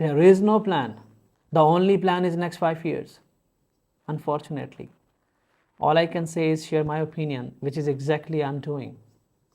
There is no plan. The only plan is next 5 years. Unfortunately. All I can say is share my opinion, which is exactly I'm doing.